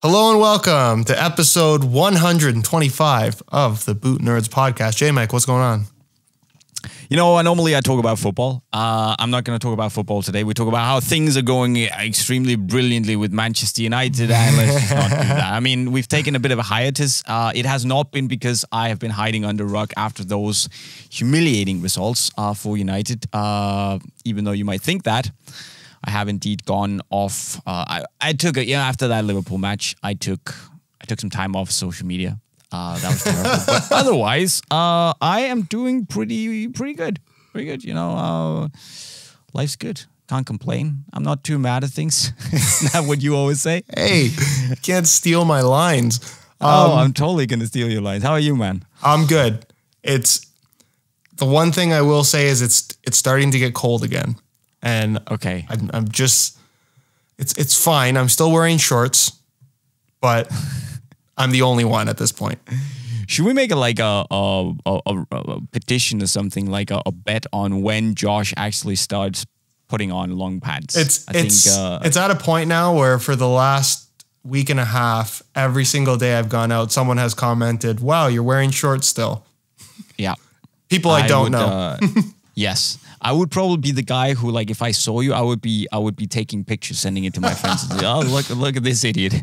Hello and welcome to episode 125 of the Boot Nerds podcast. JayMike, what's going on? You know, normally I talk about football. I'm not going to talk about football today. We talk about how things are going extremely brilliantly with Manchester United, and let's just not do that. I mean, we've taken a bit of a hiatus. It has not been because I have been hiding under a rug after those humiliating results for United, even though you might think that. I have indeed gone off. I took after that Liverpool match, I took some time off social media. That was terrible. But otherwise, I am doing pretty good. Pretty good. You know, life's good. Can't complain. I'm not too mad at things. Isn't that what you always say? Hey, you can't steal my lines. I'm totally gonna steal your lines. How are you, man? I'm good. It's the one thing I will say is it's starting to get cold again. And okay, I'm just, it's fine. I'm still wearing shorts, but I'm the only one at this point. Should we make a petition or something, like a bet on when Josh actually starts putting on long pants? It's at a point now where for the last week and a half, every single day I've gone out, someone has commented, "Wow, you're wearing shorts still." Yeah, people I don't know. Yes. I would probably be the guy who, like, if I saw you, I would be taking pictures, sending it to my friends. And say, oh, look at this idiot.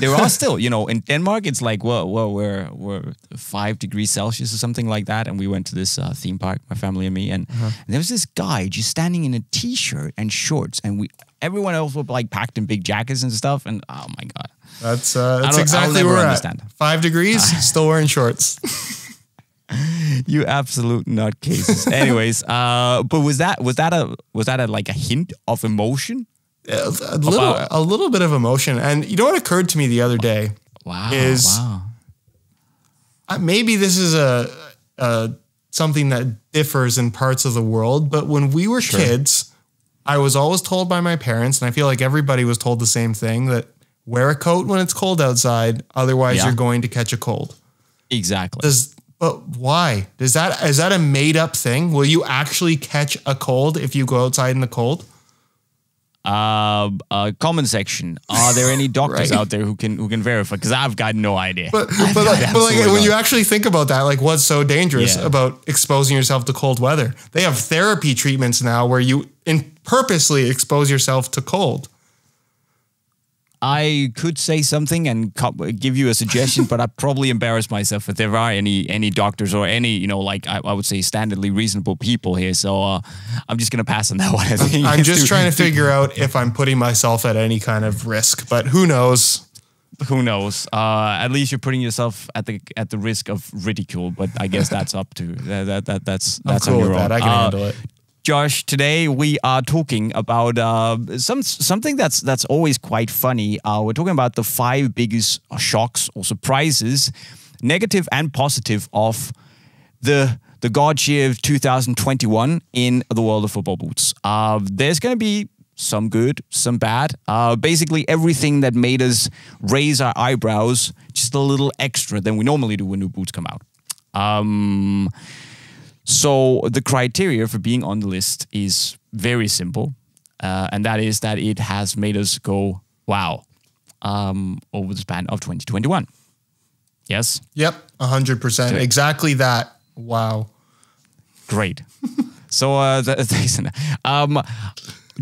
There are still, you know, in Denmark, it's like, well, we're 5 degrees Celsius or something like that. And we went to this theme park, my family and me. And there was this guy just standing in a t-shirt and shorts. And everyone else were like packed in big jackets and stuff. And oh my God. That's exactly where we're at. 5 degrees, still wearing shorts. You absolute nutcases. Anyways, but was that like a hint of emotion? A little bit of emotion. And you know what occurred to me the other day? Wow. Maybe this is something that differs in parts of the world, but when we were kids, I was always told by my parents, and I feel like everybody was told the same thing, that wear a coat when it's cold outside, otherwise you're going to catch a cold. Exactly. But why? Is that a made up thing? Will you actually catch a cold if you go outside in the cold? Comment section. Are there any doctors out there who can verify? Because I've got no idea. But when you actually think about that, like, what's so dangerous about exposing yourself to cold weather? They have therapy treatments now where you purposely expose yourself to cold. I could say something and give you a suggestion, but I'd probably embarrass myself if there are any doctors or any, you know, like I would say standardly reasonable people here. So I'm just going to pass on that one. I'm just trying to figure out if I'm putting myself at any kind of risk, but who knows? Who knows? At least you're putting yourself at the risk of ridicule, but I guess that's up to that's cool on your with own. That. I can handle it. Josh, today we are talking about something that's always quite funny. We're talking about the 5 biggest shocks or surprises, negative and positive, of the God year of 2021 in the world of football boots. There's going to be some good, some bad. Basically everything that made us raise our eyebrows just a little extra than we normally do when new boots come out. So the criteria for being on the list is very simple, and that is that it has made us go, wow, over the span of 2021. Yes? Yep, 100%. Exactly that. Wow. Great. So, do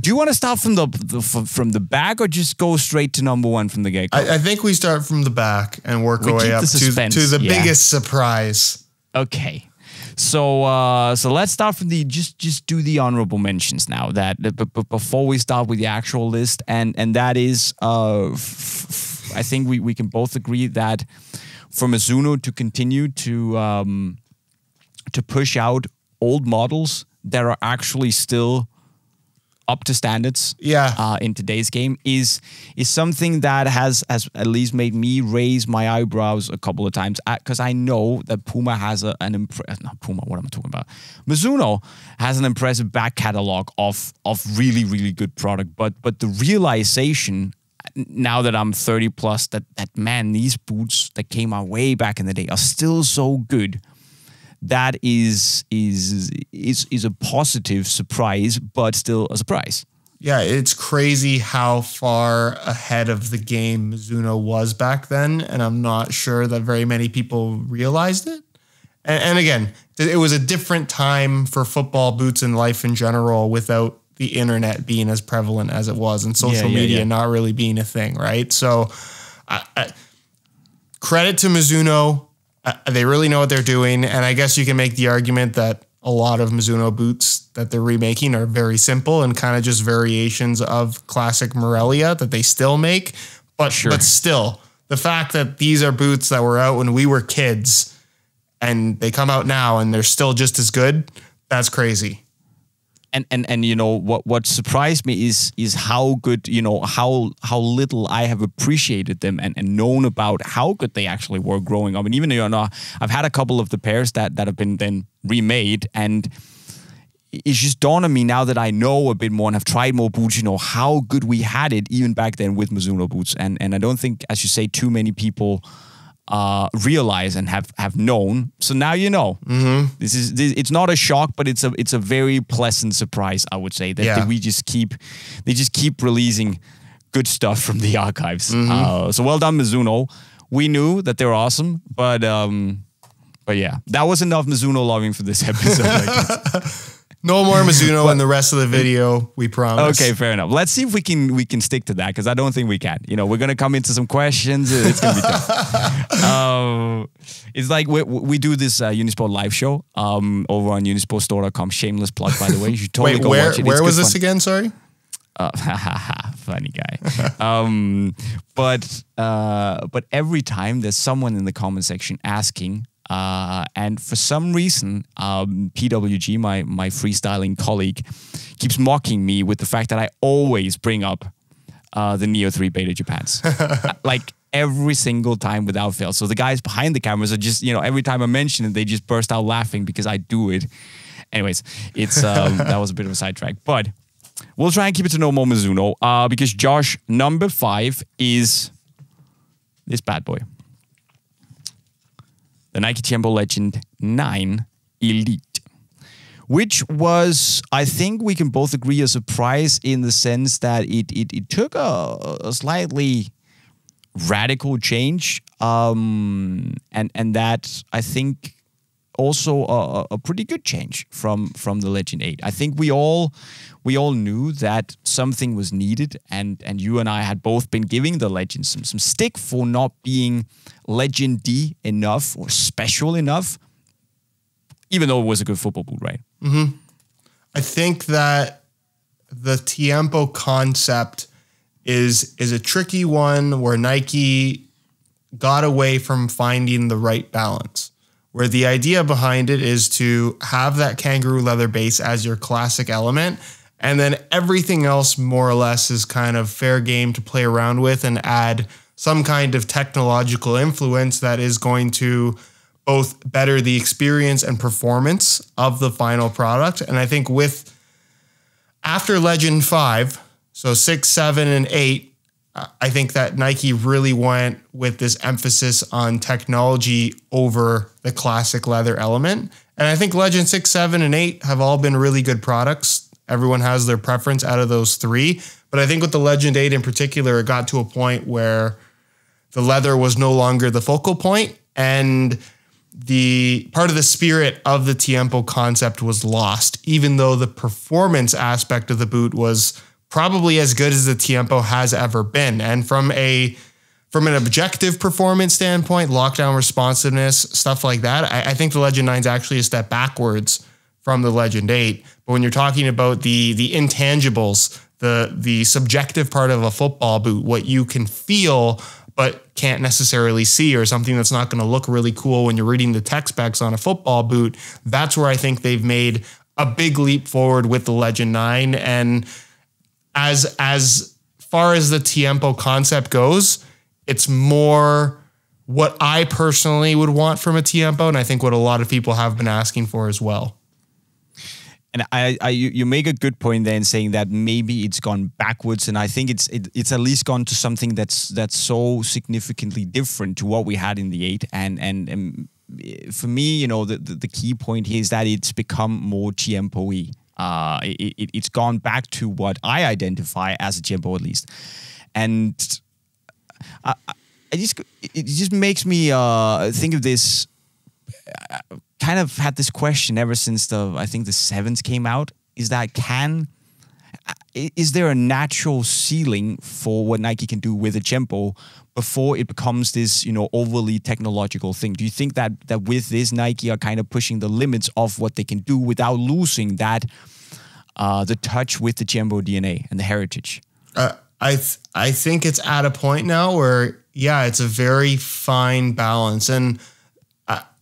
you want to start from the back or just go straight to number 1 from the get-go? I think we start from the back and work our way up to the biggest surprise. Okay. So let's start from just do the honorable mentions now. Before we start with the actual list, and that is, I think we can both agree that for Mizuno to continue to push out old models that are actually still up to standards in today's game is something that has at least made me raise my eyebrows a couple of times, because I know that Puma has Mizuno has an impressive back catalog of really, really good product, but the realization now that I'm 30 plus that man, these boots that came out way back in the day are still so good. That is a positive surprise, but still a surprise. Yeah, it's crazy how far ahead of the game Mizuno was back then, and I'm not sure that very many people realized it. And again, it was a different time for football boots and life in general without the internet being as prevalent as it was and social media not really being a thing, right? So credit to Mizuno. They really know what they're doing, and I guess you can make the argument that a lot of Mizuno boots that they're remaking are very simple and kind of just variations of classic Morelia that they still make. But still, the fact that these are boots that were out when we were kids and they come out now and they're still just as good, that's crazy. And you know what surprised me is how good, you know, how little I have appreciated them and known about how good they actually were growing up. And even, you know, I've had a couple of the pairs that have been then remade, and it's just dawned on me now that I know a bit more and have tried more boots, you know, how good we had it even back then with Mizuno boots. And I don't think, as you say, too many people realize and have known. So now you know. It's not a shock, but it's a very pleasant surprise, I would say, that they just keep releasing good stuff from the archives. So well done, Mizuno. We knew that they were awesome, but yeah, that was enough Mizuno loving for this episode, I guess. No more Mizuno in the rest of the video, we promise. Okay, fair enough. Let's see if we can stick to that, because I don't think we can. You know, we're gonna come into some questions. It's gonna be tough. It's like we do this Unisport live show over on unisportstore.com. Shameless plug, by the way. You should totally go watch it. Where was this again? Sorry. Funny guy. But every time there's someone in the comment section asking. And for some reason, PWG, my freestyling colleague, keeps mocking me with the fact that I always bring up the Neo 3 Beta Japans. Like every single time without fail. So the guys behind the cameras are just, you know, every time I mention it, they just burst out laughing because I do it. Anyways, it's that was a bit of a sidetrack. But we'll try and keep it to no more Mizuno, because Josh, number 5 is this bad boy. The Nike Tiempo Legend 9 Elite, which was, I think we can both agree, a surprise in the sense that it took a slightly radical change, and that I think also a pretty good change from the Legend 8. I think we all knew that something was needed, and you and I had both been giving the Legend some stick for not being Legend-y enough or special enough, even though it was a good football boot, right? I think that the Tiempo concept is a tricky one where Nike got away from finding the right balance, where the idea behind it is to have that kangaroo leather base as your classic element, and then everything else more or less is kind of fair game to play around with and add some kind of technological influence that is going to both better the experience and performance of the final product. And I think after Legend 5, so 6, 7, and 8, I think that Nike really went with this emphasis on technology over the classic leather element. And I think Legend 6, 7, and 8 have all been really good products. Everyone has their preference out of those 3. But I think with the Legend 8 in particular, it got to a point where the leather was no longer the focal point, and the part of the spirit of the Tiempo concept was lost, even though the performance aspect of the boot was probably as good as the Tiempo has ever been. And from an objective performance standpoint, lockdown responsiveness, stuff like that, I think the Legend 9 is actually a step backwards from the Legend 8. But when you're talking about the intangibles, the subjective part of a football boot, what you can feel but can't necessarily see, or something that's not going to look really cool when you're reading the tech specs on a football boot, that's where I think they've made a big leap forward with the Legend 9. And as far as the Tiempo concept goes, it's more what I personally would want from a Tiempo, and I think what a lot of people have been asking for as well. And you make a good point there in saying that maybe it's gone backwards, and I think it's at least gone to something that's so significantly different to what we had in the 8. And for me, you know, the key point here is that it's become more Tiempo-y. It's gone back to what I identify as a Jumbo, at least. And it just makes me think of this. Kind of had this question ever since I think the 7s came out. Is there a natural ceiling for what Nike can do with a Jumbo before it becomes this, overly technological thing? Do you think that with this, Nike are kind of pushing the limits of what they can do without losing that the touch with the Jumbo DNA and the heritage? I think it's at a point now where, it's a very fine balance. And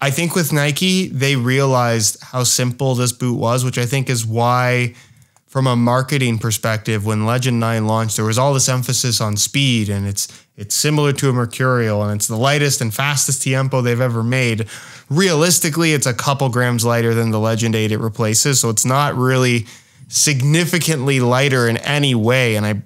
I think with Nike, they realized how simple this boot was, which I think is why, from a marketing perspective, when Legend 9 launched, there was all this emphasis on speed, and it's similar to a Mercurial, and it's the lightest and fastest Tiempo they've ever made. Realistically, it's a couple grams lighter than the Legend 8 it replaces, so it's not really significantly lighter in any way. And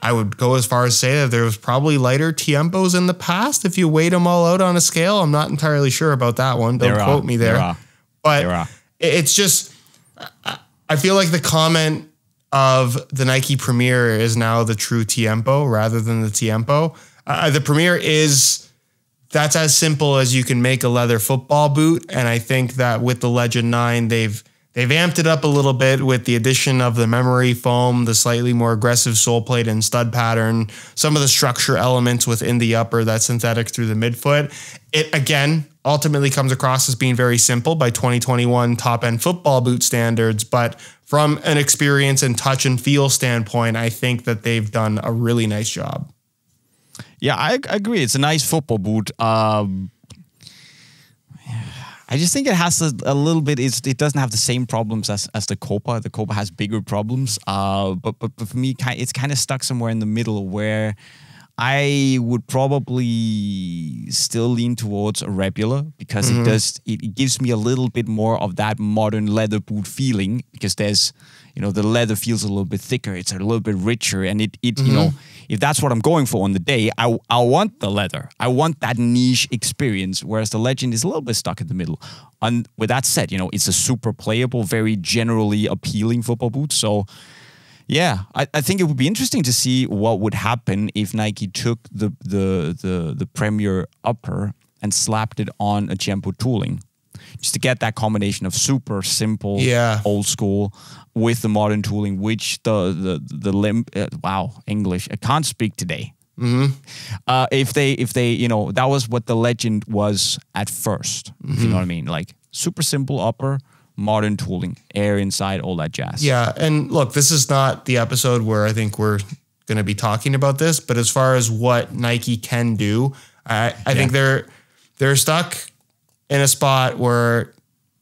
I would go as far as say that there was probably lighter Tiempos in the past if you weighed them all out on a scale. I'm not entirely sure about that one. Don't quote me there. But it's just, I feel like the comment of the Nike Premier is now the true Tiempo rather than the Tiempo. The Premier that's as simple as you can make a leather football boot. And I think that with the Legend 9, they've amped it up a little bit with the addition of the memory foam, the slightly more aggressive sole plate and stud pattern, some of the structure elements within the upper that's synthetic through the midfoot. It, again, ultimately comes across as being very simple by 2021 top-end football boot standards, but from an experience and touch and feel standpoint, I think that they've done a really nice job. Yeah, I agree. It's a nice football boot. I just think it has a little bit. It doesn't have the same problems as the Copa. The Copa has bigger problems. But for me, it's kind of stuck somewhere in the middle where I would probably still lean towards a Rebula because it gives me a little bit more of that modern leather boot feeling because there's, the leather feels a little bit thicker. It's a little bit richer. And if that's what I'm going for on the day, I want the leather. I want that niche experience, whereas the Legend is a little bit stuck in the middle. And with that said, it's a super playable, very generally appealing football boot. So yeah, I think it would be interesting to see what would happen if Nike took the Premier upper and slapped it on a Jumbo tooling. Just to get that combination of super simple, old school with the modern tooling, which English, I can't speak today. If they, that was what the Legend was at first. If you know what I mean? Like super simple upper, modern tooling, air inside, all that jazz. Yeah, and look, this is not the episode where I think we're going to be talking about this, but as far as what Nike can do, I think they're stuck in a spot where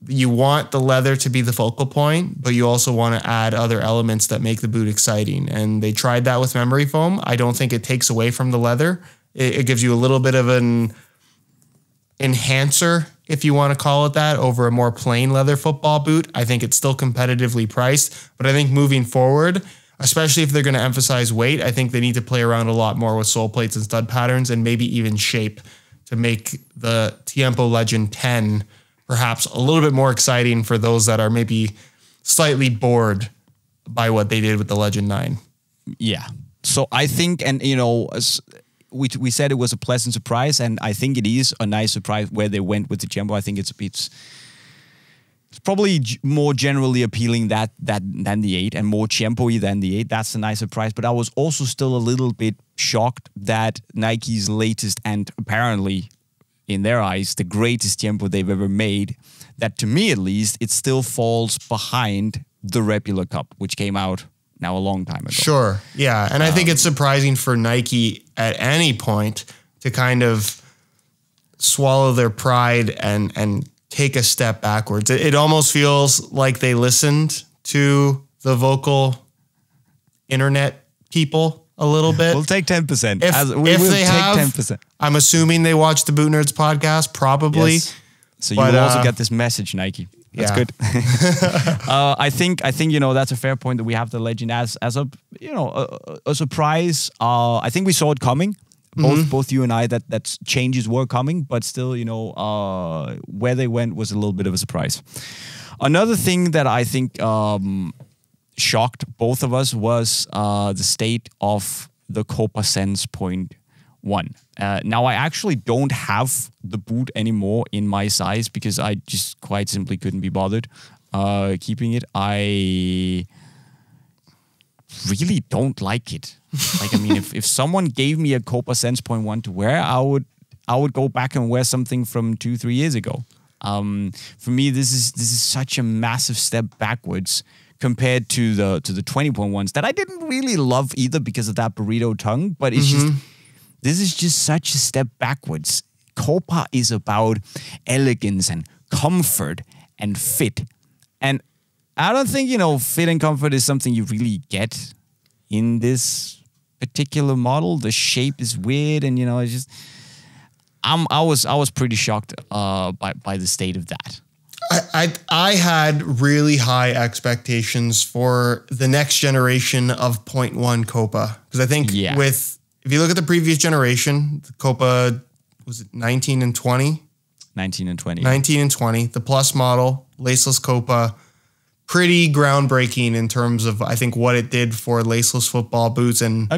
you want the leather to be the focal point, but you also want to add other elements that make the boot exciting. And they tried that with memory foam. I don't think it takes away from the leather. It gives you a little bit of an enhancer, if you want to call it that, over a more plain leather football boot. I think it's still competitively priced, but I think moving forward, especially if they're going to emphasize weight, I think they need to play around a lot more with sole plates and stud patterns and maybe even shape to make the Tiempo Legend 10 perhaps a little bit more exciting for those that are maybe slightly bored by what they did with the Legend 9. Yeah. So I think, and we said it was a pleasant surprise, and I think it is a nice surprise where they went with the Jumbo. I think it's probably more generally appealing than the 8 and more Jumbo-y than the 8. That's a nice surprise. But I was also still a little bit shocked that Nike's latest and apparently, in their eyes, the greatest Jumbo they've ever made, that to me at least, it still falls behind the Rebula Cup, which came out now a long time ago. Sure, yeah. And I think it's surprising for Nike at any point to kind of swallow their pride and take a step backwards. It almost feels like they listened to the vocal internet people a little bit. We'll take 10%. If they have, 10%. I'm assuming they watched the Boot Nerds podcast, probably. Yes. So you will also get this message, Nike. That's good. I think that's a fair point that we have the Legend as a surprise. I think we saw it coming. Both you and I that changes were coming, but still, where they went was a little bit of a surprise. Another thing that I think shocked both of us was the state of the Copa Sense Point 1. Now, I actually don't have the boot anymore in my size because I just quite simply couldn't be bothered keeping it. I really don't like it. Like, I mean, if someone gave me a Copa Sense Point 1 to wear, I would go back and wear something from 2-3 years ago. For me, this is such a massive step backwards compared to the 20.1s that I didn't really love either because of that burrito tongue. But it's just, this is just such a step backwards. Copa is about elegance and comfort and fit. And I don't think, fit and comfort is something you really get in this particular model. The shape is weird and, it's just... I was pretty shocked by the state of that. I had really high expectations for the next generation of 0.1 Copa because I think if you look at the previous generation, the Copa was it 19 and 20? 19 and 20. 19 and 20. The Plus model, laceless Copa, pretty groundbreaking in terms of I think what it did for laceless football boots and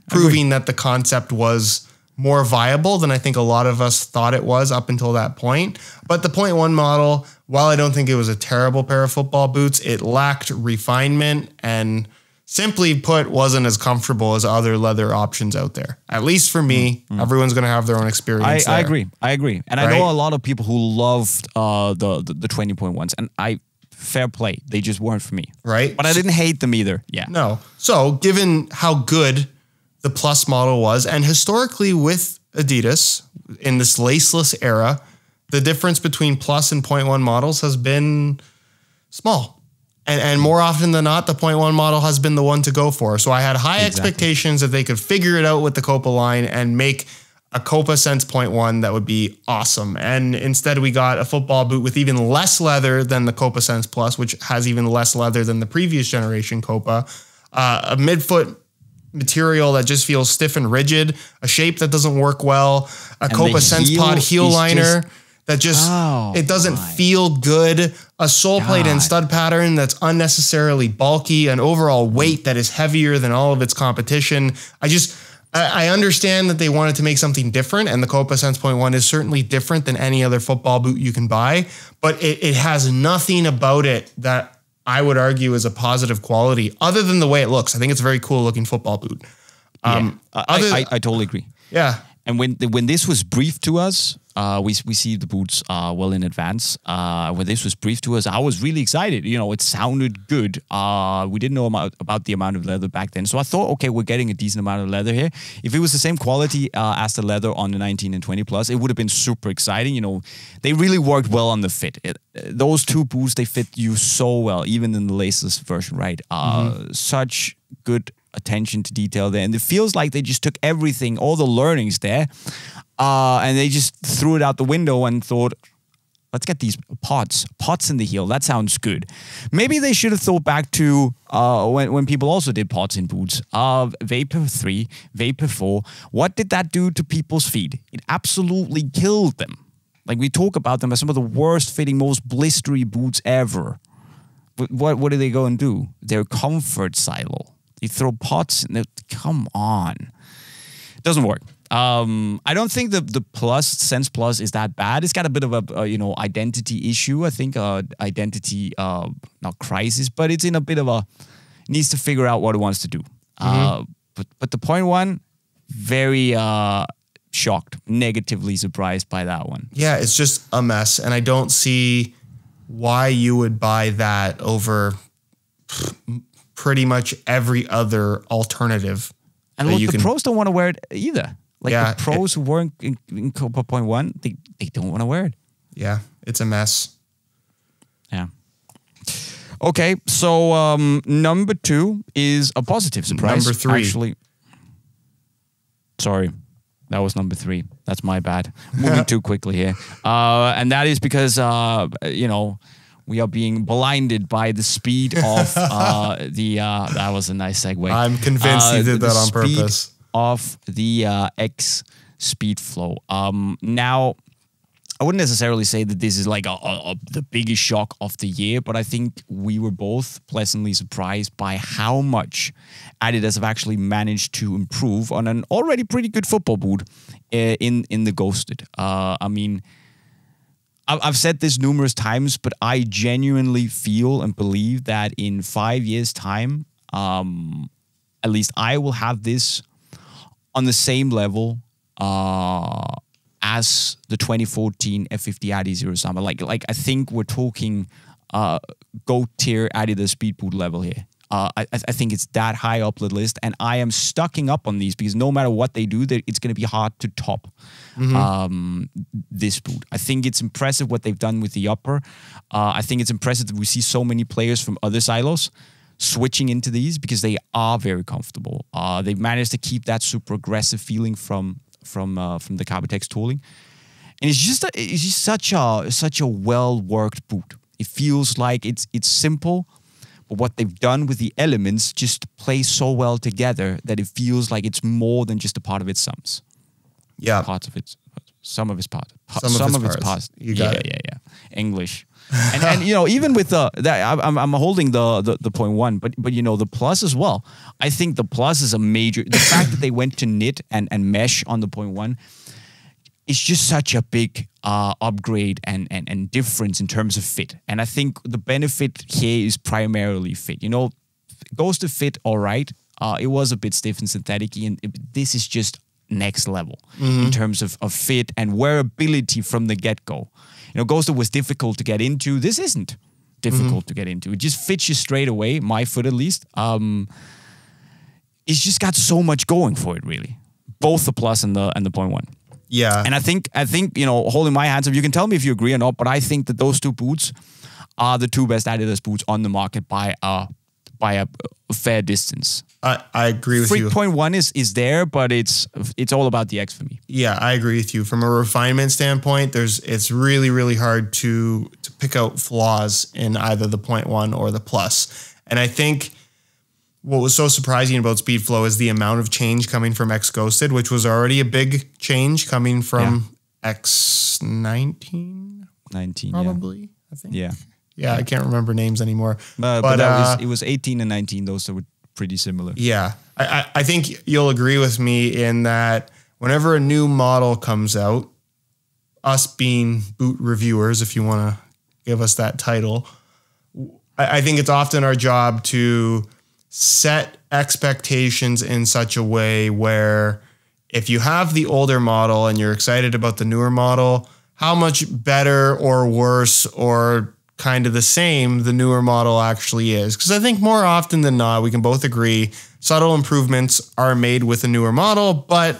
proving that the concept was more viable than I think a lot of us thought it was up until that point. But the 0.1 model, while I don't think it was a terrible pair of football boots, it lacked refinement and simply put wasn't as comfortable as other leather options out there. At least for me, everyone's going to have their own experience. I agree. And I know a lot of people who loved the 20.1s and fair play. They just weren't for me. Right. But I didn't hate them either. Yeah. No. So given how good the Plus model was, and historically with Adidas in this laceless era, the difference between Plus and 0.1 models has been small. And more often than not, the 0.1 model has been the one to go for. So I had high expectations that they could figure it out with the Copa line and make a Copa Sense 0.1 that would be awesome. And instead we got a football boot with even less leather than the Copa Sense Plus, which has even less leather than the previous generation Copa, a midfoot material that just feels stiff and rigid, a shape that doesn't work well, a Copa Sense Pod heel liner that just, it doesn't feel good, a sole plate and stud pattern that's unnecessarily bulky, an overall weight that is heavier than all of its competition. I understand that they wanted to make something different, and the Copa Sense 0.1 is certainly different than any other football boot you can buy, but it has nothing about it that I would argue is a positive quality other than the way it looks. I think it's a very cool looking football boot. I totally agree. Yeah. And when this was briefed to us, we see the boots well in advance. When this was briefed to us, I was really excited. It sounded good. We didn't know about the amount of leather back then. So I thought, okay, we're getting a decent amount of leather here. If it was the same quality as the leather on the 19 and 20 Plus, it would have been super exciting. They really worked well on the fit. Those two boots, they fit you so well, even in the laceless version, right? Such good attention to detail there. And it feels like they just took everything, all the learnings there, and they just threw it out the window and thought, let's get these pots in the heel. That sounds good. Maybe they should have thought back to when people also did pots in boots. Vapor 3, Vapor 4. What did that do to people's feet? It absolutely killed them. Like, we talk about them as some of the worst fitting, most blistery boots ever. But what do they go and do? They're comfort silo. They throw pots in. Come on. It doesn't work. I don't think the Plus, Sense Plus is that bad. It's got a bit of a identity issue. I think identity, not crisis, but it's in a bit of a, needs to figure out what it wants to do. But the 0.1, very shocked, negatively surprised by that one. Yeah, it's just a mess. And I don't see why you would buy that over pretty much every other alternative. And look, the pros don't want to wear it either. Like, the pros who weren't in Copa 0.1, they don't want to wear it. Yeah, it's a mess. Yeah. Okay, so number 2 is a positive surprise. Number 3. Actually, sorry, that was number 3. That's my bad. Moving too quickly here. And that is because, we are being blinded by the speed of that was a nice segue. I'm convinced you did that on purpose. Of the X Speedflow. Now, I wouldn't necessarily say that this is like the biggest shock of the year, but I think we were both pleasantly surprised by how much Adidas have actually managed to improve on an already pretty good football boot in the Ghosted. I mean, I've said this numerous times, but I genuinely feel and believe that in 5 years' time, at least I will have this on the same level as the 2014 F50 Adi Zero Samba. Like I think we're talking GOAT tier Adidas speed boot level here. I think it's that high up the list, and I am stocking up on these because no matter what they do, it's going to be hard to top this boot. I think it's impressive what they've done with the upper. I think it's impressive that we see so many players from other silos switching into these because they are very comfortable. They've managed to keep that super aggressive feeling from the Carbitex tooling, and it's just such a well worked boot. It feels like it's simple, but what they've done with the elements just play so well together that it feels like it's more than just a part of its sums. Yeah, some of its parts. Some of its parts. You got it. Yeah. English. and you know, even with I'm holding the 0.1, but you know, the plus as well. I think the plus is a major. The fact that they went to knit and mesh on the 0.1 is just such a big upgrade and difference in terms of fit. And I think the benefit here is primarily fit. You know, Ghosted fit all right. It was a bit stiff and synthetic, and this is just next level in terms of fit and wearability from the get-go. You know, Ghosted was difficult to get into. This isn't difficult to get into. It just fits you straight away, my foot at least. It's just got so much going for it, really. Both the plus and the 0.1. Yeah. And I think, you know, holding my hands up, you can tell me if you agree or not, but I think that those two boots are the two best Adidas boots on the market by a fair distance. I agree with you. Freak 0.1 is there, but it's all about the X for me. Yeah, I agree with you. From a refinement standpoint, it's really, really hard to pick out flaws in either the 0.1 or the plus. And I think what was so surprising about Speedflow is the amount of change coming from X Ghosted, which was already a big change coming from X19? 19, probably, I think. Yeah. Yeah, I can't remember names anymore. But it was 18 and 19, those were pretty similar. Yeah. I think you'll agree with me in that whenever a new model comes out, us being boot reviewers, if you want to give us that title, I think it's often our job to set expectations in such a way where if you have the older model and you're excited about the newer model, how much better or worse or kind of the same the newer model actually is. Because I think more often than not, we can both agree subtle improvements are made with a newer model, but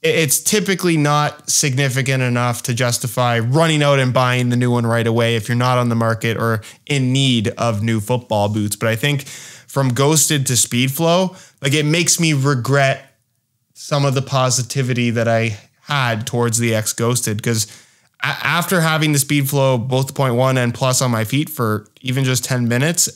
it's typically not significant enough to justify running out and buying the new one right away if you're not on the market or in need of new football boots. But I think from Ghosted to Speedflow, like it makes me regret some of the positivity that I had towards the X Ghosted, because after having the Speedflow, both the 0.1 and plus on my feet for even just 10 minutes,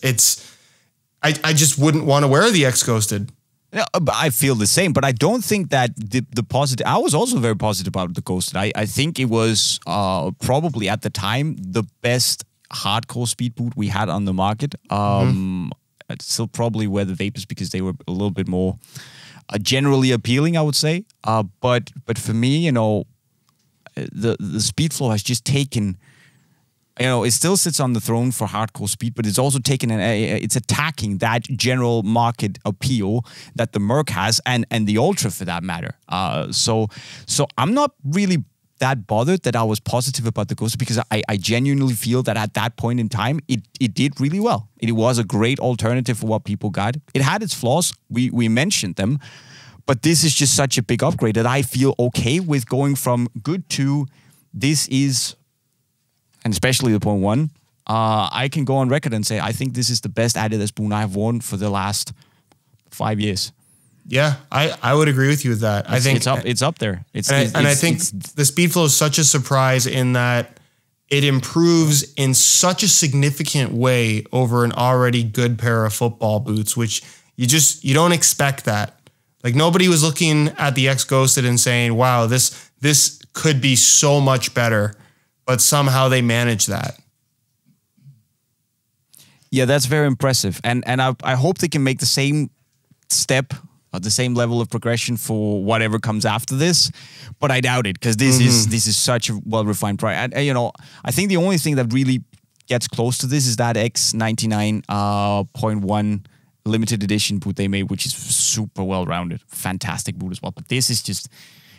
I just wouldn't want to wear the X Ghosted. Yeah, I feel the same, but I don't think that the positive. I was also very positive about the Ghosted. I think it was probably at the time the best hardcore speed boot we had on the market. I'd still probably wear the Vapors because they were a little bit more generally appealing, I would say. But for me, you know, the Speedflow has just taken, you know, it still sits on the throne for hardcore speed, but it's also taken it's attacking that general market appeal that the Merc has and the Ultra for that matter. So I'm not really that bothered that I was positive about the Ghost, because I genuinely feel that at that point in time, it did really well. It was a great alternative for what people got. It had its flaws. We mentioned them. But this is just such a big upgrade that I feel okay with going from good to this is, and especially the 0.1, I can go on record and say I think this is the best Adidas boot I've worn for the last 5 years. Yeah, I would agree with you with that. I think it's up there. I think the Speedflow is such a surprise in that it improves in such a significant way over an already good pair of football boots, which you don't expect that. Like nobody was looking at the X Ghosted and saying, wow, this could be so much better but somehow they manage that. Yeah, that's very impressive. And I hope they can make the same step or the same level of progression for whatever comes after this. But I doubt it, because this is such a well-refined product. And, you know, I think the only thing that really gets close to this is that X99.1 limited edition boot they made, which is super well-rounded. Fantastic boot as well. But this is just,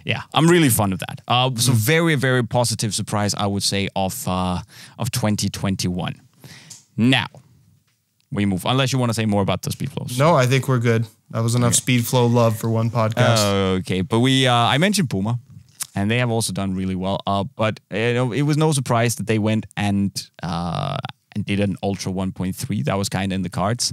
yeah, I'm really fond of that. So very, very positive surprise, I would say, of 2021. Now, we move. Unless you want to say more about the Speedflows. No, I think we're good. That was enough Speedflow love for one podcast. Okay, but I mentioned Puma, and they have also done really well. But you know, it was no surprise that they went and did an Ultra 1.3. That was kind of in the cards.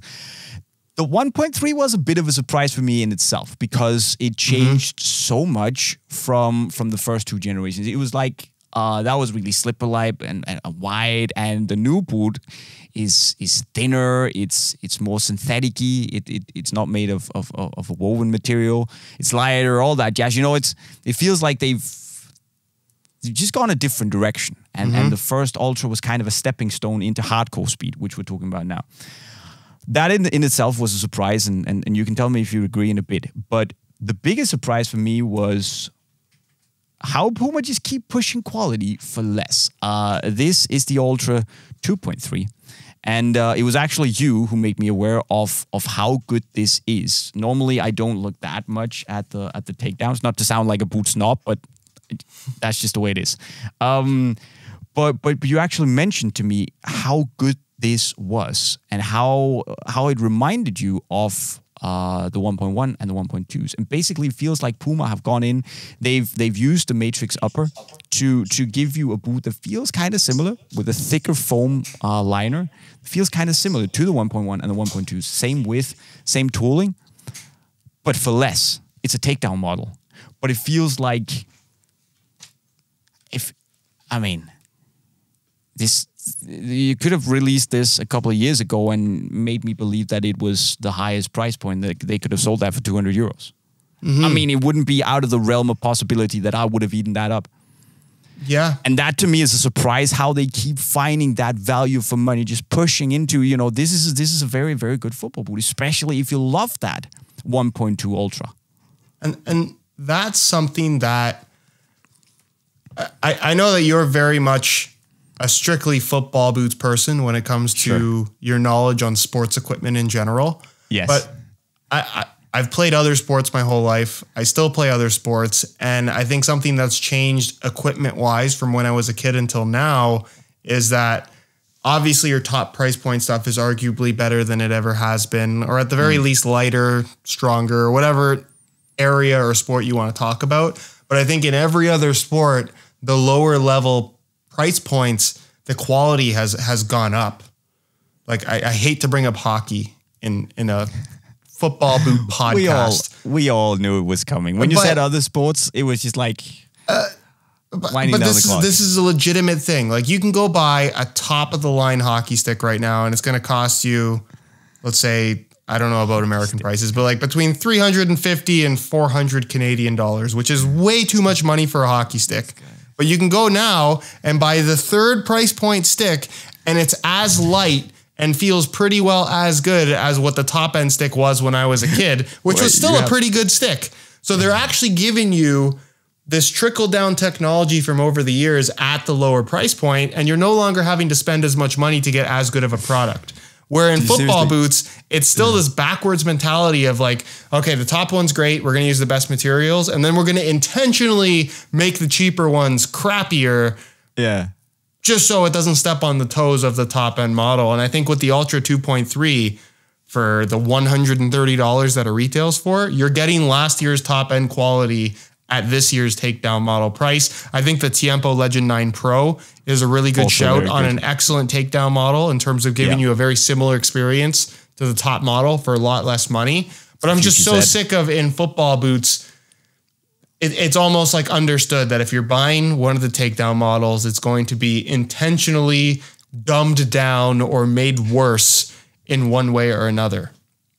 The 1.3 was a bit of a surprise for me in itself, because it changed so much from the first two generations. It was like that was really slipper light and wide, and the new boot is thinner. It's more synthetic-y. It's not made of a woven material. It's lighter, all that jazz. You know, it feels like they've just gone a different direction. And the first Ultra was kind of a stepping stone into hardcore speed, which we're talking about now. That in itself was a surprise, and you can tell me if you agree in a bit. But the biggest surprise for me was how Puma just keep pushing quality for less. This is the Ultra 2.3. And it was actually you who made me aware of how good this is. Normally, I don't look that much at the takedowns. Not to sound like a boot snob, but that's just the way it is. But you actually mentioned to me how good this was, and how it reminded you of the 1.1 and the 1.2s. And basically, it feels like Puma have gone in. They've used the Matrix upper to give you a boot that feels kind of similar, with a thicker foam liner. Feels kind of similar to the 1.1 and the 1.2s. Same width, same tooling, but for less. It's a takedown model, but it feels like you could have released this a couple of years ago and made me believe that it was the highest price point, that they could have sold that for 200 euros. I mean, it wouldn't be out of the realm of possibility that I would have eaten that up. Yeah. And that to me is a surprise, how they keep finding that value for money, just pushing into, you know, this is a very, very good football boot, especially if you love that 1.2 Ultra. And that's something that I know that you're very much a strictly football boots person when it comes to your knowledge on sports equipment in general. Yes. But I've played other sports my whole life. I still play other sports. And I think something that's changed equipment-wise from when I was a kid until now is that obviously your top price point stuff is arguably better than it ever has been, or at the very least lighter, stronger, whatever area or sport you want to talk about. But I think in every other sport, the lower level price points, the quality has gone up. Like I hate to bring up hockey in a football boot podcast. We all knew it was coming. When you said other sports, it was just like winding down the clock. This is a legitimate thing. Like you can go buy a top of the line hockey stick right now, and it's going to cost you, let's say, I don't know about American prices, but like between 350 and 400 Canadian dollars, which is way too much money for a hockey stick. But you can go now and buy the third price point stick, and it's as light and feels pretty well as good as what the top end stick was when I was a kid, which was still a pretty good stick. So they're actually giving you this trickle down technology from over the years at the lower price point, and you're no longer having to spend as much money to get as good of a product. Where in football boots, it's still this backwards mentality of like, okay, the top one's great, we're going to use the best materials, and then we're going to intentionally make the cheaper ones crappier. Yeah. Just so it doesn't step on the toes of the top end model. And I think with the Ultra 2.3, for the $130 that it retails for, you're getting last year's top end quality at this year's takedown model price. I think the Tiempo Legend 9 Pro is a really good shout on an excellent takedown model in terms of giving you a very similar experience to the top model for a lot less money. But I'm just so sick of, in football boots, it's almost like understood that if you're buying one of the takedown models, it's going to be intentionally dumbed down or made worse in one way or another.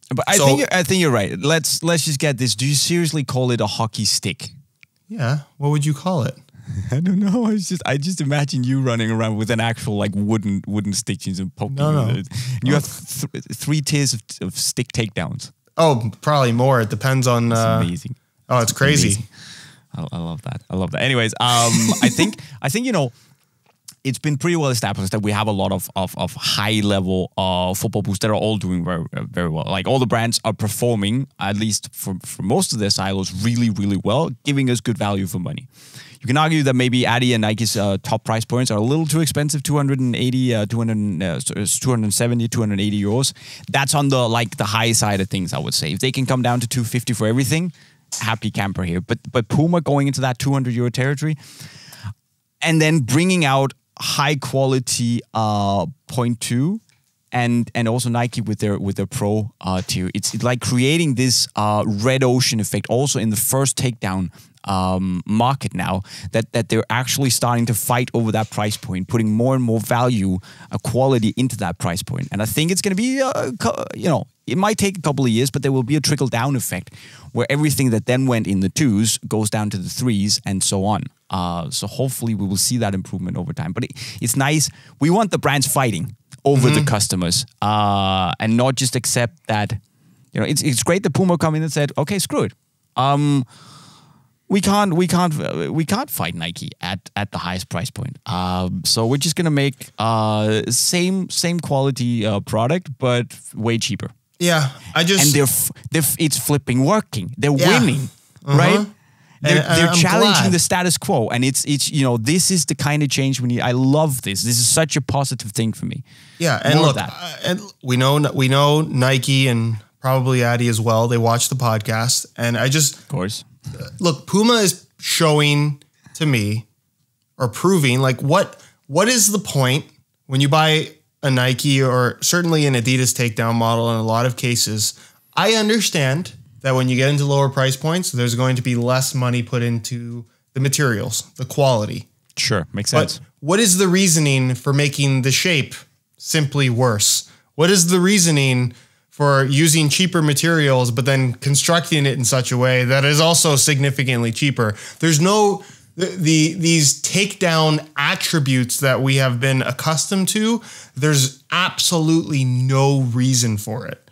But I think you're right. Let's just get this. Do you seriously call it a hockey stick? Yeah. What would you call it? I don't know. I just imagine you running around with an actual like wooden stick and poking. No. And you have 3 tiers of stick takedowns. Oh, probably more. It depends on. It's amazing. Oh, it's crazy. Amazing. I love that. I love that. Anyways, I think it's been pretty well established that we have a lot of high level football boots that are all doing very, very well. Like all the brands are performing, at least for most of their silos, really, really well, giving us good value for money. You can argue that maybe Adi and Nike's top price points are a little too expensive, 270, 280 euros. That's on the high side of things, I would say. If they can come down to 250 for everything, happy camper here. But Puma going into that 200 euro territory and then bringing out high quality 0.2 and also Nike with their Pro tier. It's like creating this red ocean effect also in the first takedown market now that they're actually starting to fight over that price point, putting more and more value, quality into that price point. And I think it's going to be, it might take a couple of years, but there will be a trickle down effect where everything that then went in the 2s goes down to the 3s and so on. So hopefully we will see that improvement over time. But it's nice. We want the brands fighting over the customers and not just accept that, it's great that Puma come in and said, okay, screw it. We can't fight Nike at the highest price point. So we're just gonna make same quality product, but way cheaper. Yeah, and it's flipping working. They're winning, right? They're challenging the status quo, and it's this is the kind of change we need. I love this. This is such a positive thing for me. Yeah, and look, and we know Nike and probably Adi as well. They watch the podcast, and of course. Look, Puma is showing to me or proving like what is the point when you buy a Nike or certainly an Adidas takedown model in a lot of cases. I understand that when you get into lower price points, there's going to be less money put into the materials, the quality. Sure, makes sense. But what is the reasoning for making the shape simply worse? What is the reasoning for using cheaper materials, but then constructing it in such a way that is also significantly cheaper? There's no, these takedown attributes that we have been accustomed to, there's absolutely no reason for it.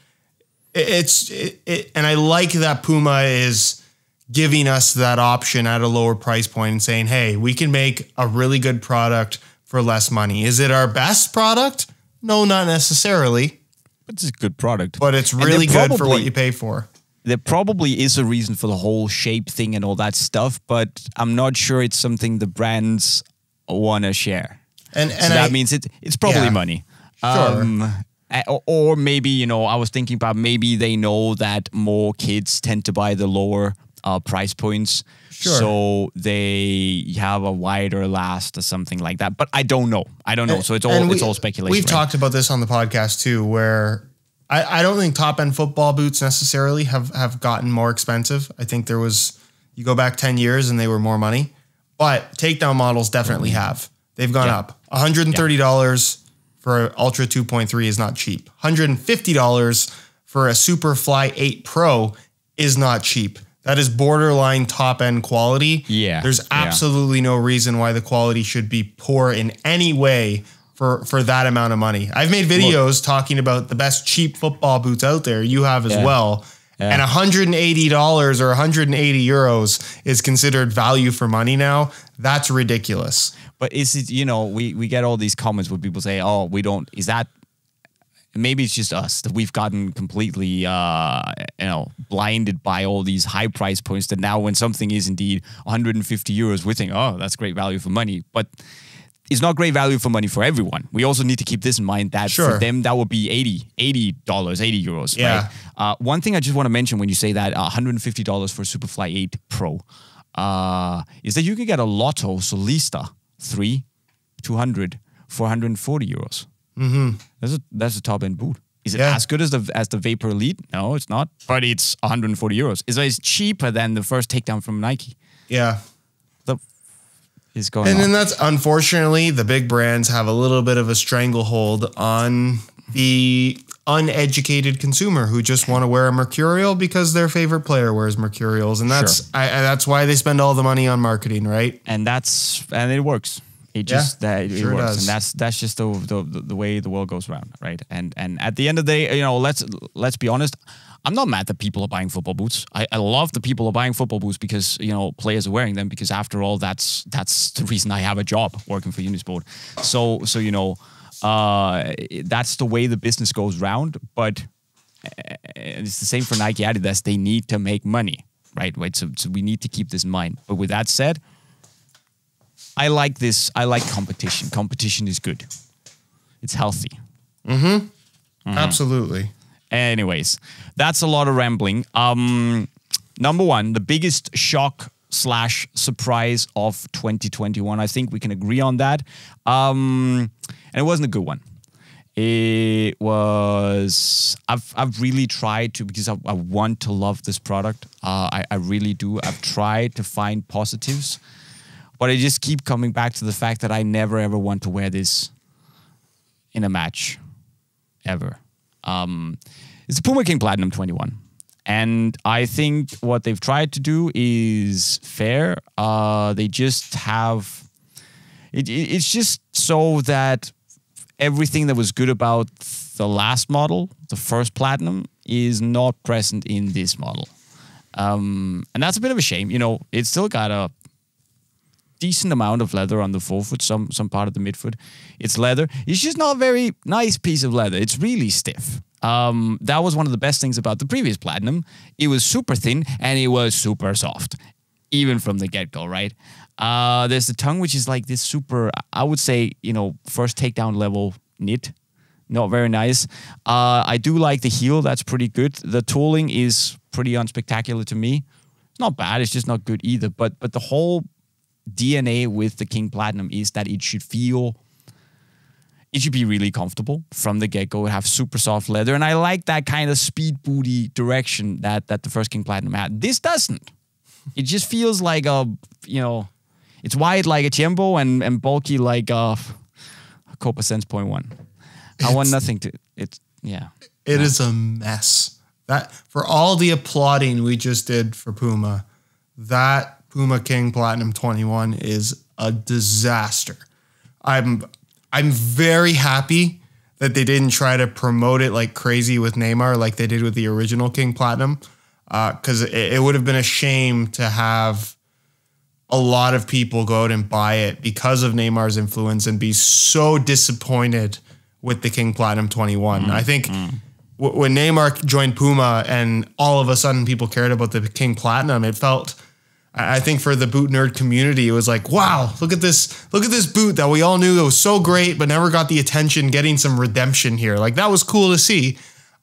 And I like that Puma is giving us that option at a lower price point and saying, hey, we can make a really good product for less money. Is it our best product? No, not necessarily. It's a good product. But it's really good for what you pay for. There probably is a reason for the whole shape thing and all that stuff, but I'm not sure it's something the brands want to share. And so that means it's probably money. Sure. Or maybe, I was thinking about maybe they know that more kids tend to buy the lower price points. Sure. So they have a wider last or something like that. But I don't know. So it's all speculation. We've talked about this on the podcast too, where I don't think top-end football boots necessarily have gotten more expensive. I think you go back 10 years and they were more money. But takedown models definitely have. They've gone up. $130 for an Ultra 2.3 is not cheap. $150 for a Superfly 8 Pro is not cheap. That is borderline top-end quality. Yeah. There's absolutely no reason why the quality should be poor in any way for that amount of money. I've made videos talking about the best cheap football boots out there. You have as well. Yeah. And $180 or 180 euros is considered value for money now. That's ridiculous. But is it, we get all these comments where people say, oh, is that, maybe it's just us that we've gotten completely, blinded by all these high price points that now when something is indeed 150 euros, we think, oh, that's great value for money. But it's not great value for money for everyone. We also need to keep this in mind that for them, that would be $80 euros. Yeah. Right? One thing I just want to mention when you say that $150 for Superfly 8 Pro is that you can get a Lotto Solista 3, 200, 440 euros. Mm-hmm. That's a top end boot. Is it as good as the Vapor Elite? No, it's not. But it's 140 euros. It's cheaper than the first takedown from Nike. Yeah. Is going on. And then that's unfortunately the big brands have a little bit of a stranglehold on the uneducated consumer who just want to wear a Mercurial because their favorite player wears Mercurials, and that's why they spend all the money on marketing, right? And it works. It just it sure works, does. and that's just the way the world goes around, right? And at the end of the day, you know, let's be honest. I'm not mad that people are buying football boots. I love that people are buying football boots because, you know, players are wearing them, because after all, that's the reason I have a job working for Unisport. So you know, that's the way the business goes round. But it's the same for Nike, Adidas. They need to make money, right? So we need to keep this in mind. But with that said, I like this. I like competition. Competition is good. It's healthy. Absolutely. Anyways, that's a lot of rambling. Number one, the biggest shock / surprise of 2021. I think we can agree on that. And it wasn't a good one. It was, I've really tried to, because I want to love this product. I really do. I've tried to find positives, but I just keep coming back to the fact that I never ever want to wear this in a match, ever. It's a Puma King Platinum 21. And I think what they've tried to do is fair. They just have... It's just so that everything that was good about the last model, the first Platinum, is not present in this model. And that's a bit of a shame. You know, it's still got a decent amount of leather on the forefoot, some part of the midfoot. It's leather. It's just not a very nice piece of leather. It's really stiff. That was one of the best things about the previous Platinum. It was super thin and it was super soft, even from the get-go, right? There's the tongue, which is like this super, I would say, you know, first takedown level knit. Not very nice. I do like the heel. That's pretty good. The tooling is pretty unspectacular to me. It's not bad. It's just not good either. But the whole DNA with the King Platinum is that it should feel... It should be really comfortable from the get-go. It have super soft leather. And I like that kind of speed booty direction that the first King Platinum had. This doesn't. It just feels like a, you know, it's wide like a Tiempo and bulky like a Copa Sense 0.1. I want nothing to, it's, yeah. It is a mess. That, for all the applauding we just did for Puma, that Puma King Platinum 21 is a disaster. I'm very happy that they didn't try to promote it like crazy with Neymar like they did with the original King Platinum, because it would have been a shame to have a lot of people go out and buy it because of Neymar's influence and be so disappointed with the King Platinum 21. I think when Neymar joined Puma and all of a sudden people cared about the King Platinum, it felt... I think for the boot nerd community, it was like, wow, look at this boot that we all knew that was so great, but never got the attention, getting some redemption here. Like, that was cool to see.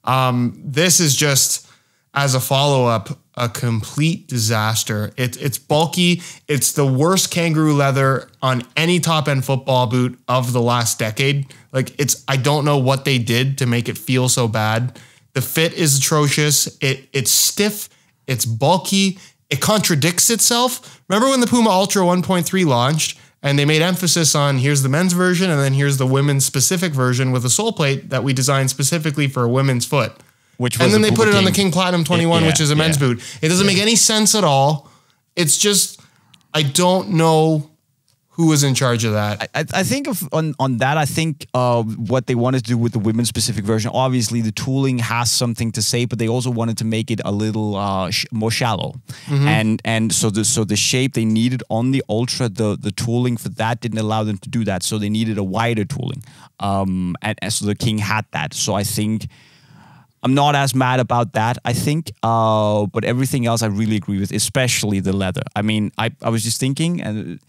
This is just, as a follow-up, a complete disaster. It's bulky. It's the worst kangaroo leather on any top-end football boot of the last decade. Like, I don't know what they did to make it feel so bad. The fit is atrocious. It's stiff. It's bulky. It contradicts itself. Remember when the Puma Ultra 1.3 launched and they made emphasis on here's the men's version and then here's the women's specific version with a sole plate that we designed specifically for a women's foot. And then they put it on the King Platinum 21, which is a men's boot. It doesn't make any sense at all. It's just, I don't know who was in charge of that. I think on that, I think what they wanted to do with the women's specific version, obviously the tooling has something to say, but they also wanted to make it a little more shallow. And so the shape they needed on the Ultra, the tooling for that didn't allow them to do that. So they needed a wider tooling. And so the King had that. So I think... I'm not as mad about that, I think, but everything else I really agree with, especially the leather. I mean, I was just thinking, and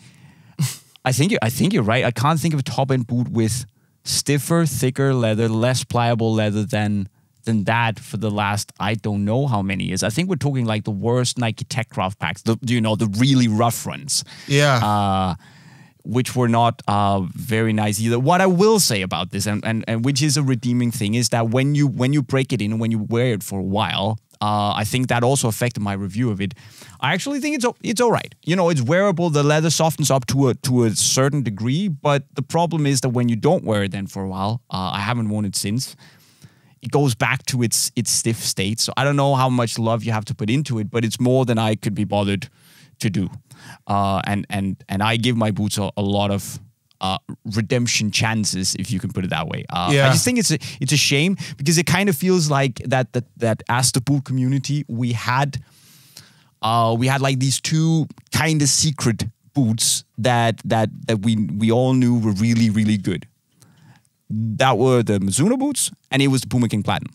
I think you're right. I can't think of a top-end boot with stiffer, thicker leather, less pliable leather than that for the last, I don't know how many years. I think we're talking like the worst Nike Tech Craft packs, the really rough ones. Yeah. Which were not very nice either. What I will say about this, and which is a redeeming thing, is that when you break it in and when you wear it for a while, I think that also affected my review of it. I actually think it's all right. You know, it's wearable. The leather softens up to a certain degree, but the problem is that when you don't wear it then for a while, I haven't worn it since, it goes back to its stiff state. So I don't know how much love you have to put into it, but it's more than I could be bothered to do. And I give my boots a lot of redemption chances, if you can put it that way. I just think it's a shame, because it kind of feels like that as the boot community, we had like these two kind of secret boots that we all knew were really, really good. That were the Mizuno boots, and it was the Puma King Platinum.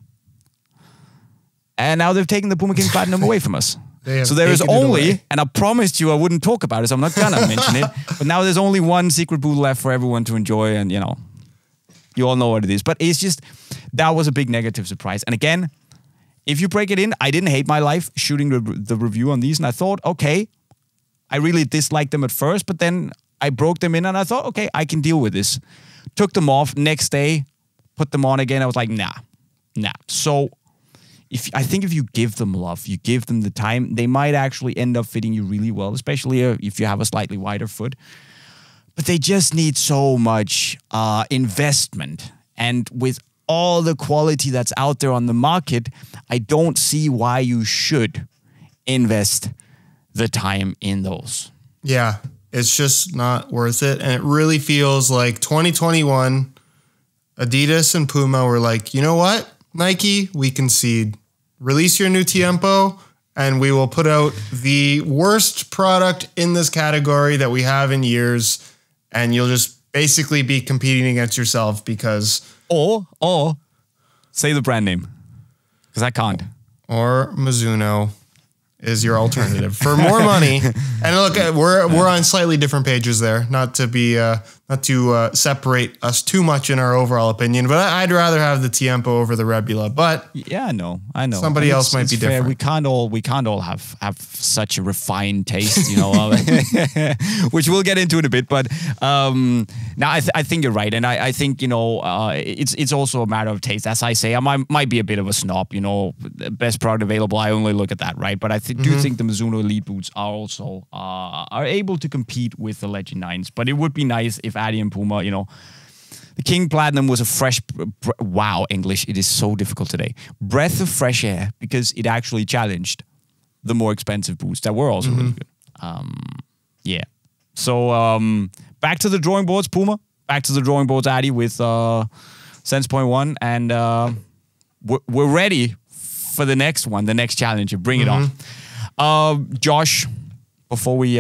And now they've taken the Puma King Platinum away from us. So there is only, and I promised you I wouldn't talk about it, so I'm not gonna mention it, but now there's only one secret boot left for everyone to enjoy, and you know, you all know what it is. But it's just, that was a big negative surprise. And again, if you break it in, I didn't hate my life shooting the review on these, and I thought, okay, I really disliked them at first, but then I broke them in and I thought, okay, I can deal with this. Took them off, next day, put them on again. I was like, nah. So I think if you give them love, you give them the time, they might actually end up fitting you really well, especially if you have a slightly wider foot. But they just need so much investment. And with all the quality that's out there on the market, I don't see why you should invest the time in those. Yeah. It's just not worth it. And it really feels like 2021, Adidas and Puma were like, you know what, Nike, we concede. Release your new Tiempo, and we will put out the worst product in this category that we have in years, and you'll just basically be competing against yourself because... Or say the brand name, because I can't. Or Mizuno is your alternative for more money. And look, we're on slightly different pages there, not to separate us too much in our overall opinion, but I'd rather have the Tiempo over the Rebula. But yeah, I know. Somebody else might be different. We can't all have such a refined taste, you know, which we'll get into in a bit. But now I think you're right, and I think, you know, it's also a matter of taste. As I say, I might be a bit of a snob, you know, best product available. I only look at that, right? But I do think the Mizuno Elite boots are also are able to compete with the Legend 9s. But it would be nice if Adi and Puma, you know, the King Platinum was a fresh, wow, English, it is so difficult today, breath of fresh air, because it actually challenged the more expensive boots that were also really good. Yeah. So back to the drawing boards, Puma. Back to the drawing boards, Adi, with Sense Point 1. And we're ready for the next one, the next challenger. Bring it on. Josh, before we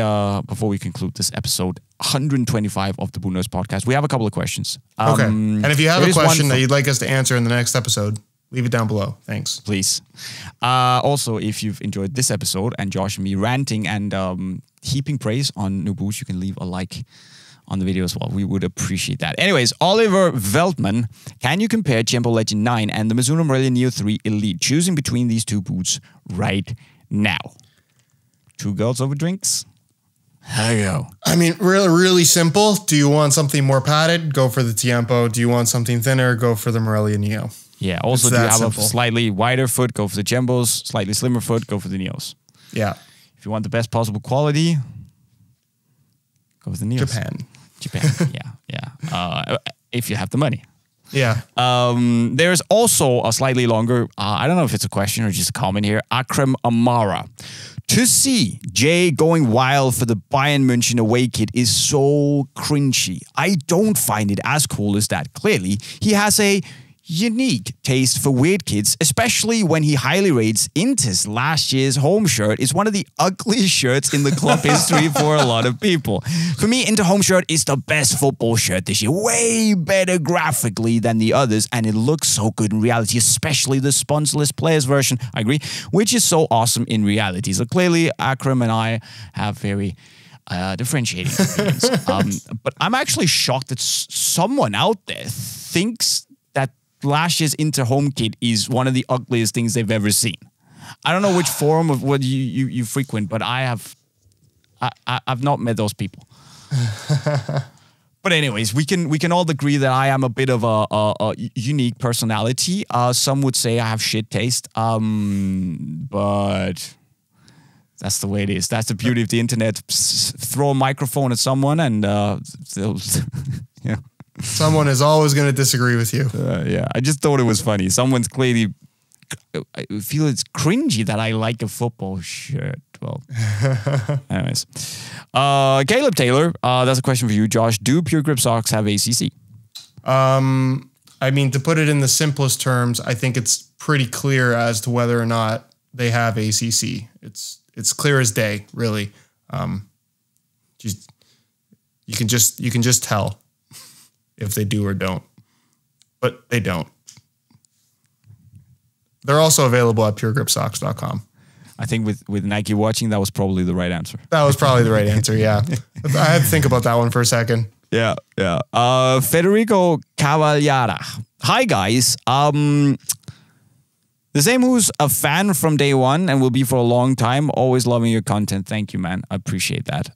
conclude this episode 125 of the Boot Nerds podcast, we have a couple of questions. Okay. And if you have a question that you'd like us to answer in the next episode, leave it down below. Thanks. Please. Also, if you've enjoyed this episode and Josh and me ranting and heaping praise on new boots, you can leave a like on the video as well. We would appreciate that. Anyways, Oliver Veltman, can you compare Tiempo Legend 9 and the Mizuno Morelia Neo 3 Elite, choosing between these two boots right now? Two girls over drinks? There you go. I mean, really, really simple. Do you want something more padded? Go for the Tiempo. Do you want something thinner? Go for the Morelia Neo. Yeah. Also, do you have a slightly wider foot? Go for the Tiempos. Slightly slimmer foot? Go for the Neos. Yeah. If you want the best possible quality, go with the Neos. Japan. Yeah. If you have the money. Yeah. There's also a slightly longer, I don't know if it's a question or just a comment here, Akram Amara. To see Jay going wild for the Bayern München away kit is so cringy. I don't find it as cool as that. Clearly, he has a unique taste for weird kits, especially when he highly rates Inter's last year's home shirt is one of the ugliest shirts in the club history for a lot of people. For me, Inter home shirt is the best football shirt this year, way better graphically than the others, and it looks so good in reality, especially the sponsorless players version, I agree, which is so awesome in reality. So clearly, Akram and I have very differentiating opinions. But I'm actually shocked that someone out there thinks that last year's Inter home kit is one of the ugliest things they've ever seen. I don't know which forum of what you frequent, but I've not met those people. But anyways, we can all agree that I am a bit of a unique personality. Some would say I have shit taste, but that's the way it is. That's the beauty of the internet. Throw a microphone at someone and they'll, yeah. Someone is always going to disagree with you. Yeah, I just thought it was funny. Someone's clearly, I feel it's cringy that I like a football shirt. Well, anyways. Caleb Taylor, that's a question for you, Josh. Do Pure Grip socks have ACC? I mean, to put it in the simplest terms, I think it's pretty clear as to whether or not they have ACC. It's clear as day, really. You can just tell if they do or don't, but they don't. They're also available at puregripsocks.com. I think with Nike watching, that was probably the right answer. That was probably the right answer, yeah. I had to think about that one for a second. Yeah. Federico Cavallara. Hi, guys. The same who's a fan from day one and will be for a long time. Always loving your content. Thank you, man. I appreciate that.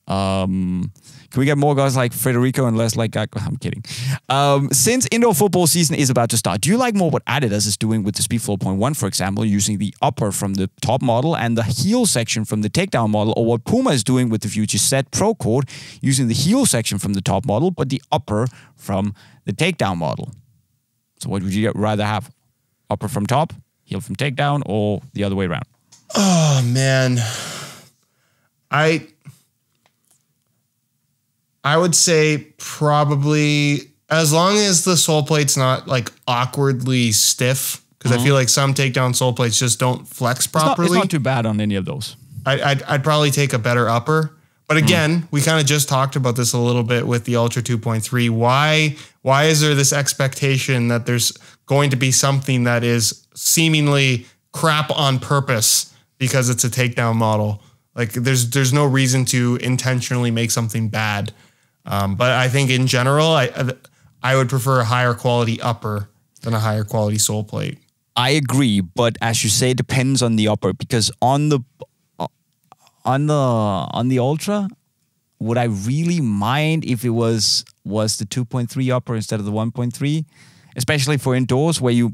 Can we get more guys like Federico and less like... I'm kidding. Since indoor football season is about to start, do you like more what Adidas is doing with the Speedflow 0.1, for example, using the upper from the top model and the heel section from the takedown model, or what Puma is doing with the Future Set Pro Code, using the heel section from the top model, but the upper from the takedown model? So what would you rather have? Upper from top, heel from takedown, or the other way around? Oh, man. I would say probably, as long as the sole plate's not like awkwardly stiff, because I feel like some takedown sole plates just don't flex properly. It's not too bad on any of those. I'd probably take a better upper. But again, we kind of just talked about this a little bit with the Ultra 2.3. Why is there this expectation that there's going to be something that is seemingly crap on purpose because it's a takedown model? Like there's no reason to intentionally make something bad. But I think in general, I would prefer a higher quality upper than a higher quality sole plate. I agree, but as you say, it depends on the upper, because on the Ultra, would I really mind if it was the 2.3 upper instead of the 1.3? Especially for indoors, where you,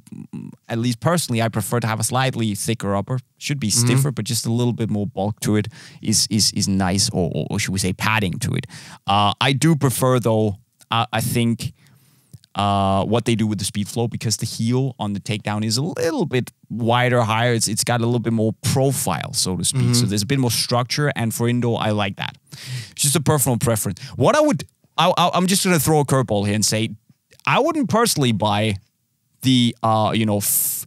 at least personally, I prefer to have a slightly thicker upper. Should be stiffer, but just a little bit more bulk to it is nice, or should we say padding to it. I do prefer, though, I think, what they do with the Speedflow, because the heel on the takedown is a little bit wider, higher. It's got a little bit more profile, so to speak. So there's a bit more structure, and for indoor, I like that. It's just a personal preference. What I'm just going to throw a curveball here and say, I wouldn't personally buy the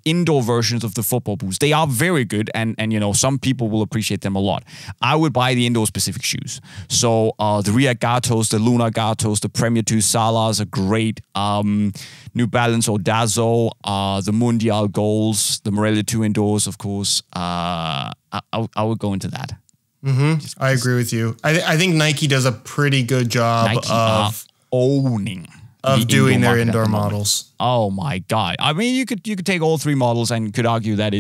indoor versions of the football boots. They are very good, and some people will appreciate them a lot. I would buy the indoor specific shoes. So the React Gatos, the Luna Gatos, the Premier 2 Salas are great. New Balance Audazo, the Mundial Goals, the Morelli 2 indoors, of course. I would go into that. I agree with you. I think Nike does a pretty good job of owning. Of doing their indoor models. Oh my God. I mean, you could take all three models and could argue that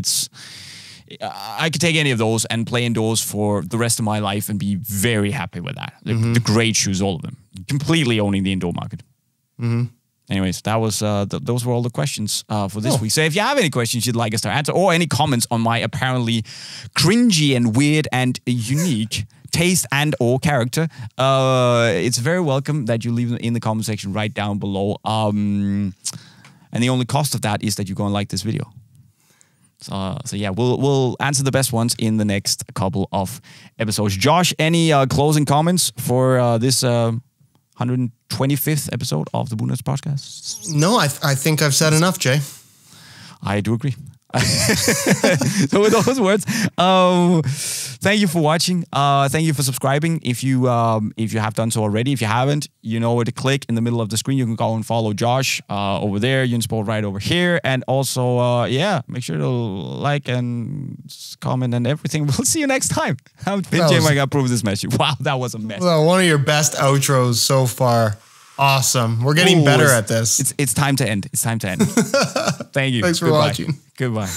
I could take any of those and play indoors for the rest of my life and be very happy with that. The great shoes, all of them. Completely owning the indoor market. Anyways, that was those were all the questions for this week. So if you have any questions you'd like us to answer, or any comments on my apparently cringy and weird and unique taste and or character, it's very welcome that you leave them in the comment section right down below. And the only cost of that is that you go and like this video. So yeah, we'll answer the best ones in the next couple of episodes. Josh, any closing comments for this 125th episode of the Bootnerds podcast? No, I think I've said enough, Jay. I do agree. So with those words, thank you for watching. Thank you for subscribing. If you have done so already, if you haven't, you know where to click in the middle of the screen. You can go and follow Josh over there, Unisport right over here, and also make sure to like and comment and everything. We'll see you next time. I've been JayMike. I approve this message. Wow, that was a mess. Well, one of your best outros so far. Awesome. We're getting better at this. It's time to end. It's time to end. Thank you. Thanks for watching. Goodbye.